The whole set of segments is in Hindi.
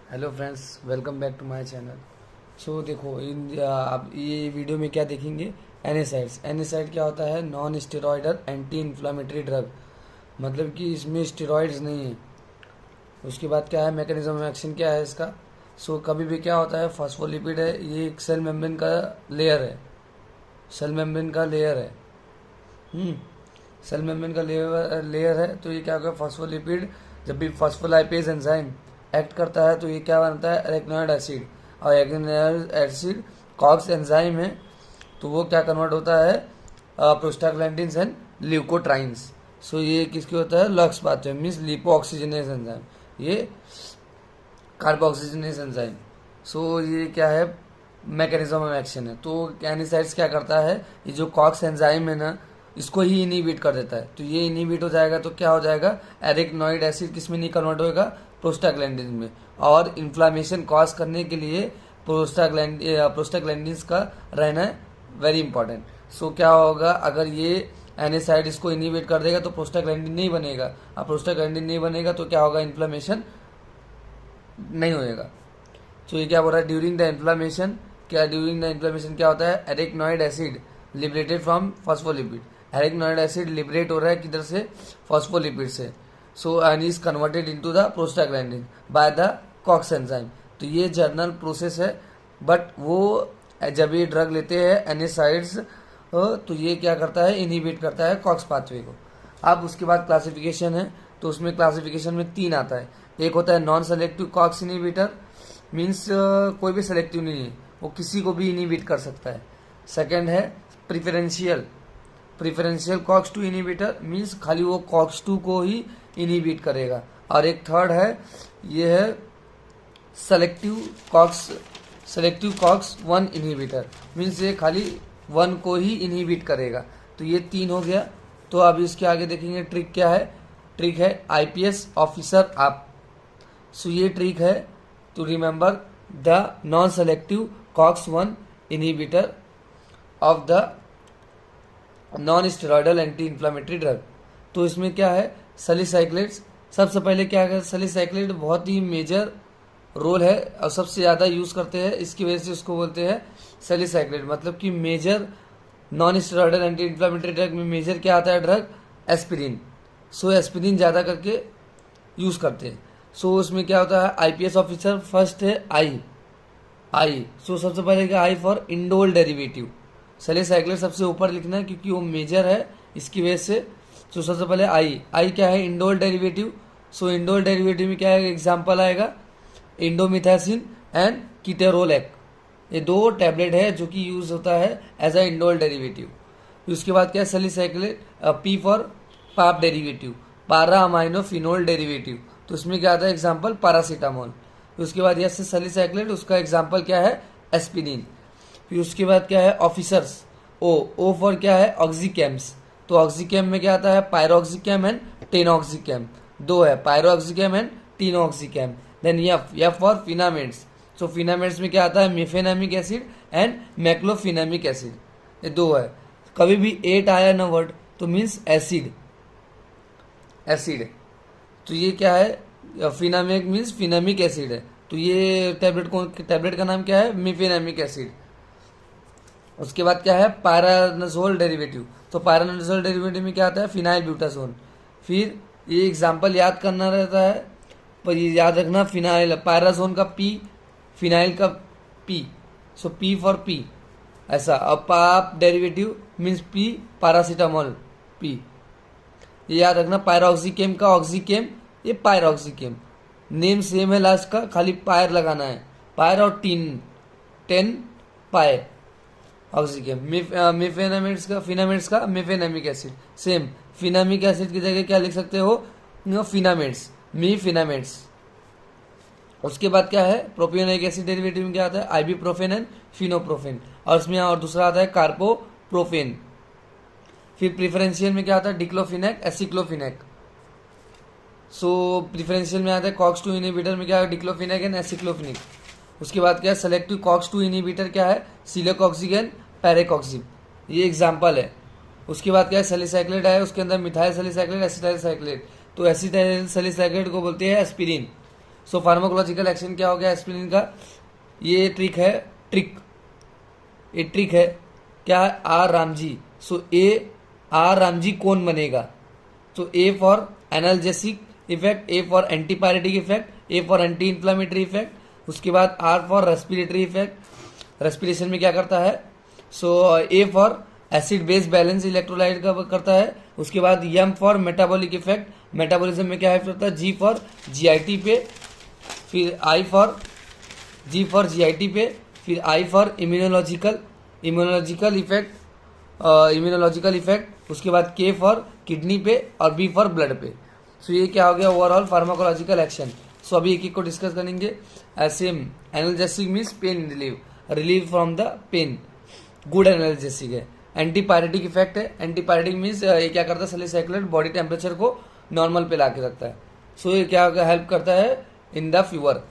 Hello friends, welcome back to my channel. So देखो आप ये वीडियो में क्या देखेंगे। एनएसाइड्स। एनएसाइड क्या होता है? Non steroidal anti inflammatory drug. मतलब कि इसमें स्टेरॉइड्स नहीं है। उसके बाद क्या है, मैकेनिज्म ऑफ एक्शन क्या है इसका। कभी भी क्या होता है, फॉस्फोलिपिड है, ये एक सेल मेम्ब्रेन का लेयर है। सेल मेम्ब्रेन का लेयर है। हम्म सेल मेम्ब्रेन का लेयर है। तो ये क्या होगा, फॉस्फोलिपिड जब भी फॉस्फोलाइपेज एंजाइम एक्ट करता है तो ये क्या बनता है, एरेक्नोइड एसिड। और एरेक्नोइड एसिड कॉक्स एंजाइम है, तो वो क्या कन्वर्ट होता है, प्रोस्टाग्लैंडिन्स एंड ल्यूकोट्राइन्स। ये किसके होता है, lux pathway means lipo oxygenase enzyme, ये कार्बोक्सीजनेस एंजाइम। ये क्या है, मैकेनिज्म ऑफ एक्शन है। तो कैनिसाइड्स क्या करता है, ये जो कॉक्स एंजाइम है ना, इसको ही इनिबिट कर देता है। तो ये इनिबिट हो जाएगा तो क्या हो जाएगा, एरिकनॉइड एसिड किस में नहीं कन्वर्ट होएगा, प्रोस्टाग्लैंडिन में। और इन्फ्लामेशन कॉज करने के लिए प्रोस्टाग्लैंडिन्स का रहना वेरी इंपॉर्टेंट। क्या होगा, अगर ये एनेसाइड इसको इनिबिट कर देगा तो प्रोस्टाग्लैंडिन नहीं बनेगा। अब प्रोस्टाग्लैंडिन नहीं बनेगा तो क्या होगा, इन्फ्लामेशन नहीं होएगा। ये क्या बोल रहा है, ड्यूरिंग द इन्फ्लामेशन, क्या ड्यूरिंग द इन्फ्लामेशन क्या होता है, एरिकनॉइड एसिड लिबरेटेड फ्रॉम फॉस्फोलिपिड। एरिकनॉइड एसिड लिबरेट हो रहा है किधर से, फॉस्फोलिपिड से। And is converted into the prostaglandin by the COX enzyme. तो ये जर्नल प्रोसेस है, बट वो जब ये ड्रग लेते हैं एनेसाइड्स, तो ये क्या करता है, इनहिबिट करता है कॉक्स पाथवे को। अब उसके बाद क्लासिफिकेशन है, तो उसमें क्लासिफिकेशन में 3 आता है। एक होता है non selective COX inhibitor, means कोई भी सेलेक्टिव नहीं है, वो किसी को भी इनहिबिट कर सकता है। सेकंड है preferential preferential COX two inhibitor, means खाली वो कॉक्स टू को ही इनहिबिट करेगा। और एक थर्ड है, ये है selective COX one inhibitor, means ये खाली वन को ही इनहिबिट करेगा। तो ये 3 हो गया। तो अभी इसके आगे देखेंगे ट्रिक क्या है। ट्रिक है आईपीएस ऑफिसर आप। ये ट्रिक है to remember the non-selective COX-1 inhibitor of the non-steroidal anti-inflammatory drug। तो इसमें क्या है, सैलिसाइक्लेट्स। सबसे पहले क्या है, सैलिसाइक्लेट बहुत ही मेजर रोल है और सबसे ज़्यादा यूज़ करते हैं, इसकी वजह से उसको बोलते हैं सैलिसाइक्लेट। मतलब कि major non steroidal anti inflammatory drug में मेजर क्या आता है, ड्रग एस्पिरिन। एस्पिरिन ज़्यादा करके यूज़ करते हैं। उसमें क्या होता है, आईपीएस ऑफिसर फर्स्ट है आई। सबसे पहले क्या, आई फॉर इंडोल डेरिवेटिव। सैलिसाइक्लेट सबसे ऊपर लिखना है क्योंकि वो मेजर है, इसकी वजह से। सबसे पहले आई क्या है, इंडोल डेरिवेटिव। इंडोल डेरिवेटिव में क्या है, एग्जाम्पल आएगा इंडोमिथासिन एंड कीटेरोलेक। ये 2 टैबलेट है जो कि यूज होता है एज अ इंडोल डेरिवेटिव। उसके बाद क्या है, सैलिसाइक्लेट पी फॉर पाप डेरिवेटिव, पारा अमाइनो फिनोल डेरिवेटिव। तो उसमें क्या आता है, एग्जाम्पल पैरासीटामोल। फिर उसके बाद यह सैलिसाइक्लेट, उसका एग्जाम्पल क्या है, एस्पिरिन। फिर उसके बाद क्या है, ऑफिसर्स ओ फॉर क्या है, ऑक्सीकैम्स। तो ऑक्सीकैम में क्या आता है, पायरोक्सिकैम एंड टेनॉक्सिकैम। 2 है, piroxicam and tenoxicam. Then F for fenamates. Fenamates में क्या आता है, mefenamic acid and meclofenamic acid. ये 2 है। कभी भी 8 आया ना वर्ड तो मीन्स एसिड। तो ये क्या है, फिनामिक मीन्स फिनामिक एसिड है। तो ये टैबलेट का नाम क्या है, मिफेनामिक एसिड। उसके बाद क्या है, पायरानोजोल डेरिवेटिव। तो पायरानोजोल डेरिवेटिव में क्या आता है, फिनाइल ब्यूटाजोन। फिर ये एग्जाम्पल याद करना रहता है, पर ये याद रखना, फिनाइल पायराजोन का पी, फिनाइल का पी। पी फॉर पी ऐसा। अब पाप derivative means P, paracetamol P. ये याद रखना, पायरोक्सिकेम का ऑक्सीकेम, ये पायरोक्सिकेम। नेम सेम है लास्ट का, खाली पायर लगाना है, पायर और 10 पायर ऑक्सीकेम। फिनामेंट्स का मेफेनामिक एसिड सेम। फिनामिक एसिड की जगह क्या लिख सकते हो, फिनामेंट्स, फिनामेंट्स। उसके बाद क्या है, प्रोपियोनिक एसिड डेरिवेटिव में क्या आता है, आइबीप्रोफेन एंड फिनोप्रोफेन। और इसमें और दूसरा आता है कार्पोप्रोफेन। फिर प्रिफरेंशियल में क्या आता है, डिक्लोफिनेक एसिक्लोफिनेक। प्रिफरेंशियल में आता है कॉक्स 2 इनहिबिटर में क्या है, डिक्लोफिनेक एंड एसिक्लोफिनिक। उसके बाद क्या है, सेलेक्टिव कॉक्स 2 इनहिबिटर क्या है, सिलोकॉक्सिगेन पैरेकॉक्सिब। ये एग्जाम्पल है। उसके बाद क्या है, सैलिसाइक्लेट है, उसके अंदर मिथाइल सैलिसाइक्लेट, एसिटाइल साइक्लेट। तो एसिटाइल सैलिसाइक्लेट को बोलते हैं एस्पिरिन। सो फार्माकोलॉजिकल एक्शन क्या हो गया एस्पिरिन का, ये ट्रिक है, ये ट्रिक है क्या है, R Ramji. So A R Ramji कौन बनेगा, तो A for analgesic effect, A for antipyretic effect, A for anti inflammatory effect, उसके बाद R for respiratory effect, respiration में क्या करता है, so A for acid base balance electrolyte का करता है, उसके बाद M for metabolic effect, metabolism में क्या इफेक्ट होता है, जी फॉर जीआईटी पे, फिर I for ji for GIT पे, फिर आई फॉर इम्यूनोलॉजिकल इफेक्ट, उसके बाद के फॉर किडनी पे और बी फॉर ब्लड पे। सो ये क्या हो गया ओवरऑल फार्माकोलॉजिकल एक्शन। सो अभी एक एक को डिस्कस करेंगे। एसिम analgesic means pain relieve from the pain, good analgesic है। एंटीपायरेटिक इफेक्ट है, एंटीपायरेटिक मीन्स ये क्या करता है, सैलिसाइक्लेट बॉडी टेम्परेचर को नॉर्मल पे ला के रखता है। सो ये क्या हेल्प करता है इन द फीवर।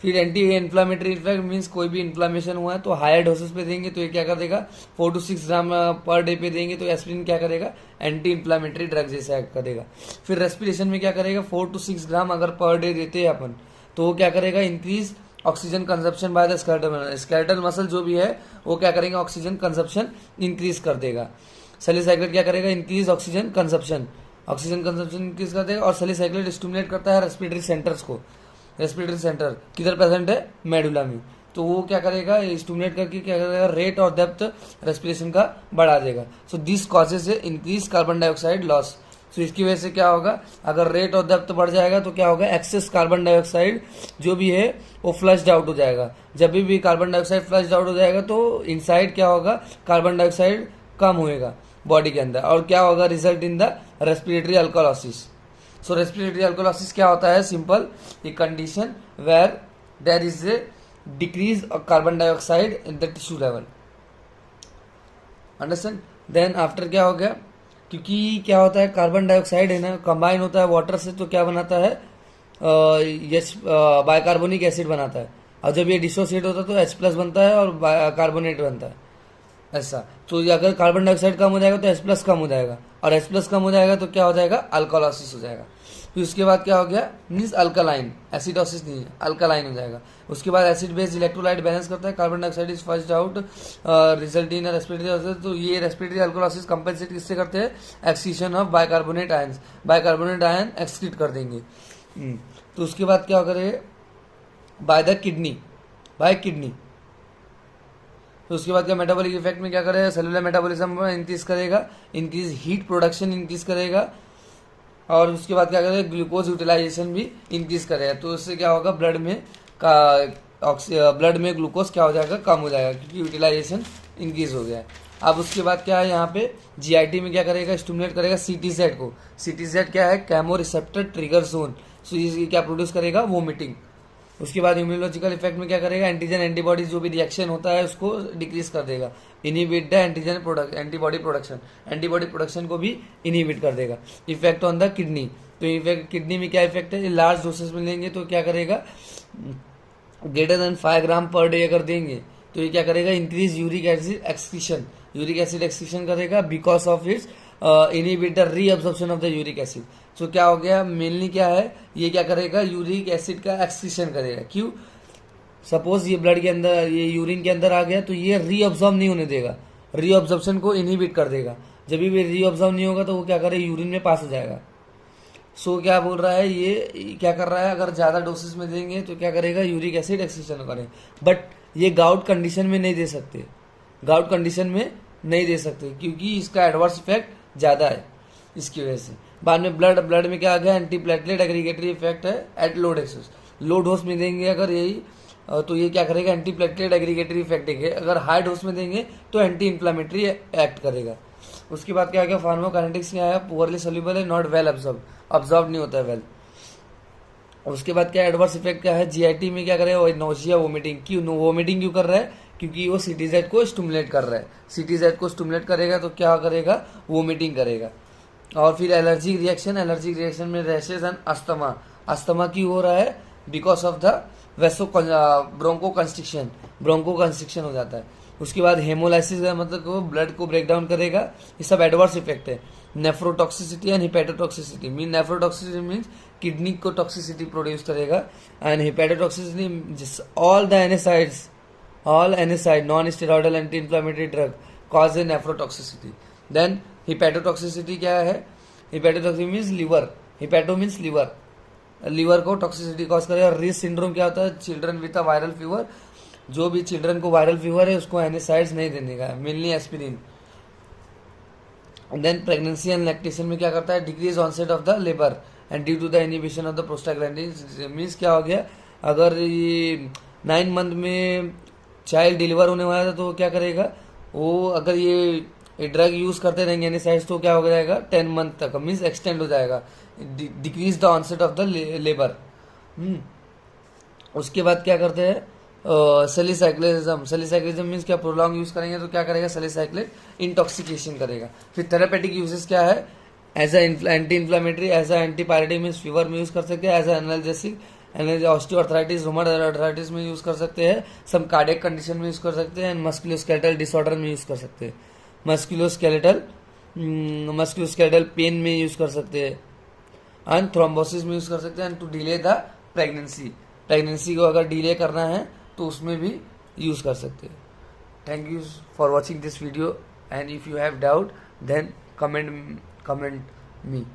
फिर एंटी इन्फ्लामेटरी इफेक्ट मीन्स कोई भी इन्फ्लामेशन हुआ है तो हायर डोसेस पे देंगे तो ये क्या कर देगा, 4 to 6 ग्राम पर डे पे देंगे तो एस्पिरिन क्या करेगा, एंटी इन्फ्लामेटरी ड्रग जैसा एक्ट करेगा। फिर रेस्पिरेशन में क्या करेगा, 4 to 6 ग्राम अगर पर डे देते हैं अपन तो वो क्या करेगा, increase oxygen consumption by the skeletal muscle जो भी है वो क्या करेंगे, ऑक्सीजन कंजप्शन इंक्रीज कर देगा। सैलिसाइक्लेट क्या करेगा, इंक्रीज ऑक्सीजन कंजप्शन इंक्रीज कर देगा। और सैलिसाइक्लेट स्टिमुलेट करता है रेस्पिरेटरी सेंटर्स को, रेस्पिरेटरी सेंटर किधर प्रेजेंट है, मेडुला में, तो वो क्या करेगा, स्टिमुलेट करके क्या करेगा, रेट और डेप्थ रेस्पिरेशन का बढ़ा देगा। So this causes increase carbon dioxide loss. तो इसकी वजह से क्या होगा, अगर रेट और डेप्थ बढ़ जाएगा तो क्या होगा, एक्सेस कार्बन डाइऑक्साइड जो भी है वो फ्लश्ड आउट हो जाएगा। जब भी कार्बन डाइऑक्साइड फ्लश्ड आउट हो जाएगा तो इनसाइड क्या होगा, कार्बन डाइऑक्साइड कम होएगा बॉडी के अंदर, और क्या होगा, result in the respiratory alkalosis. So respiratory alkalosis क्या होता है, simple a condition where there is a decrease of carbon dioxide in the tissue level, understand. Then after क्या हो गया, क्योंकि क्या होता है, कार्बन डाइऑक्साइड है ना, कंबाइन होता है वाटर से तो क्या बनाता है, बाइकार्बोनिक एसिड बनाता है, और जब ये डिसोसिएट होता है तो H+ बनता है और कार्बोनेट बनता है ऐसा। तो अगर कार्बन डाइऑक्साइड कम हो जाएगा तो H+ कम हो जाएगा, और H+ कम हो जाएगा तो क्या हो जाएगा, अल्कोलोसिस हो जाएगा। तो इसके बाद क्या हो गया, मीन्स अल्कालाइन, एसिडोसिस नहीं है, अल्कालाइन हो जाएगा। उसके बाद एसिड बेस्ड इलेक्ट्रोलाइट बैलेंस करता है, carbon dioxide is first out, result in respiratory. तो ये रेस्पिरेटरी अल्कोलोसिस कंपेंसेट किससे करते हैं, excretion of bicarbonate ions, bicarbonate ion excrete कर देंगे। तो उसके बाद क्या करेंगे, by the kidney, bye kidney. तो उसके बाद क्या, मेटाबॉलिक इफेक्ट में क्या करेगा, सेलुलर मेटाबॉलिज्म इंक्रीज करेगा, इंक्रीज हीट प्रोडक्शन इंक्रीज करेगा, और उसके बाद क्या करेगा, ग्लूकोज यूटिलाइजेशन भी इंक्रीज करेगा। तो उससे क्या होगा, ब्लड में ग्लूकोज क्या हो जाएगा, कम हो जाएगा, क्योंकि यूटिलाइजेशन इंक्रीज हो गया है। अब उसके बाद क्या है, यहाँ पे जीआईटी में क्या करेगा, स्टिमुलेट करेगा CTZ को। CTZ क्या है, कैमो रिसेप्टर ट्रिगर जोन। सो ये क्या प्रोड्यूस करेगा, वोमिटिंग। उसके बाद इम्यूनोलॉजिकल इफेक्ट में क्या करेगा, एंटीजन एंटीबॉडी जो भी रिएक्शन होता है उसको डिक्रीज कर देगा, इनहिबिट द एंटीबॉडी प्रोडक्शन को भी इनहिबिट कर देगा। इफेक्ट ऑन द किडनी, तो इफेक्ट किडनी में क्या इफेक्ट है, लार्ज डोसेस में लेंगे तो क्या करेगा, ग्रेटर देन 5 ग्राम पर डे अगर देंगे तो ये क्या करेगा, इंक्रीज यूरिक एसिड एक्सक्रीशन करेगा, because of its inhibit the reabsorption of the uric acid. So क्या हो गया, मेनली क्या है, ये क्या करेगा, यूरिक एसिड का एक्सक्रीशन करेगा। क्यों, सपोज ये ब्लड के अंदर, ये यूरिन के अंदर आ गया तो ये रीअब्जॉर्ब नहीं होने देगा, रीअब्जॉर्प्शन को इनहिबिट कर देगा। जब भी रीअब्जॉर्ब नहीं होगा तो वो क्या करेगा, यूरिन में पास हो जाएगा। सो क्या बोल रहा है, ये क्या कर रहा है, अगर ज्यादा डोसेस में देंगे तो क्या करेगा, यूरिक एसिड एक्सक्रीशन करेगा। बट ये गाउट कंडीशन में नहीं दे सकते, गाउट कंडीशन में नहीं दे सकते, क्योंकि इसका एडवर्स इफेक्ट ज्यादा है इसकी वजह से। बाद में ब्लड में क्या आ गया, एंटी प्लेटलेट एग्रीगेटरी इफेक्ट है at low doses, low dose में देंगे अगर यही तो ये क्या करेगा, एंटी प्लेटलेट एग्रीगेटरी इफेक्ट है। अगर हाई डोज में देंगे तो एंटी इन्फ्लामेटरी एक्ट करेगा। उसके बाद क्या आ गया, फार्माकोकाइनेटिक्स में आया, पुअरली सोल्यूबल है, नॉट वेल अब्जॉर्ब नहीं होता है वेल। उसके बाद क्या एडवर्स इफेक्ट क्या है, जीआईटी में क्या करेगा, नोजिया वोमिटिंग। क्यों वोमिटिंग क्यों कर रहा है, क्योंकि वो CTZ को स्टिमुलेट कर रहा है। CTZ को स्टिमुलेट करेगा तो क्या करेगा, वोमिटिंग करेगा। और फिर एलर्जिक रिएक्शन में रैशेज एंड अस्थमा क्यों हो रहा है, because of the bronchoconstriction हो जाता है। उसके बाद हेमोलाइसिस का मतलब वो ब्लड को ब्रेक डाउन करेगा, ये सब एडवर्स इफेक्ट है। Nephrotoxicity and hepatotoxicity mean, nephrotoxicity means kidney को टॉक्सिसिटी प्रोड्यूस करेगा। And hepatotoxicity, all NSAID non steroidal anti inflammatory drug cause a nephrotoxicity. Then hepatotoxicity क्या है? Hepatotoxicity means liver, hepato means liver, liver को टॉक्सिसिटी कॉज करेगा। रिस सिंड्रोम क्या होता है? Children with a viral fever, जो भी चिल्ड्रन को वायरल फीवर है उसको एनेसाइड्स नहीं देने का, mainly aspirin. Then pregnancy and lactation में क्या करता है? Decrease onset of the labour and due to the inhibition of the prostaglandin. Means क्या हो गया? अगर ये 9 मंथ में चाइल्ड डिलीवर होने वाला था तो क्या करेगा वो? अगर ये ड्रग यूज करते रहेंगे एनेसाइड्स तो क्या हो जाएगा? 10 मंथ तक, मीन्स एक्सटेंड हो जाएगा, decrease the onset of the labour. उसके बाद क्या करते हैं? सेलिसाइक्लिज्म। सेलिसाइक्लिज्म मीन्स क्या? प्रोलॉन्ग यूज करेंगे तो क्या करेगा? सेलिसाइक्लिक इंटॉक्सिकेशन करेगा। फिर थेरापेटिक यूजेस क्या है? As anti inflammatory, as antipyretic means fever में यूज कर सकते हैं, as analgesic, osteoarthritis, rheumatoid arthritis में यूज कर सकते हैं, सम कार्डियक कंडीशन में यूज कर सकते हैं, एंड मस्कुलोस्केलेटल डिसऑर्डर में यूज कर सकते हैं, मस्कुलोस्केलेटल पेन में यूज कर सकते हैं, एंड थ्रोम्बोसिस में यूज कर सकते हैं, and to delay the pregnancy को अगर डिले करना है तो उसमें भी यूज कर सकते हैं। Thank you for watching this video, and if you have doubt then comment me.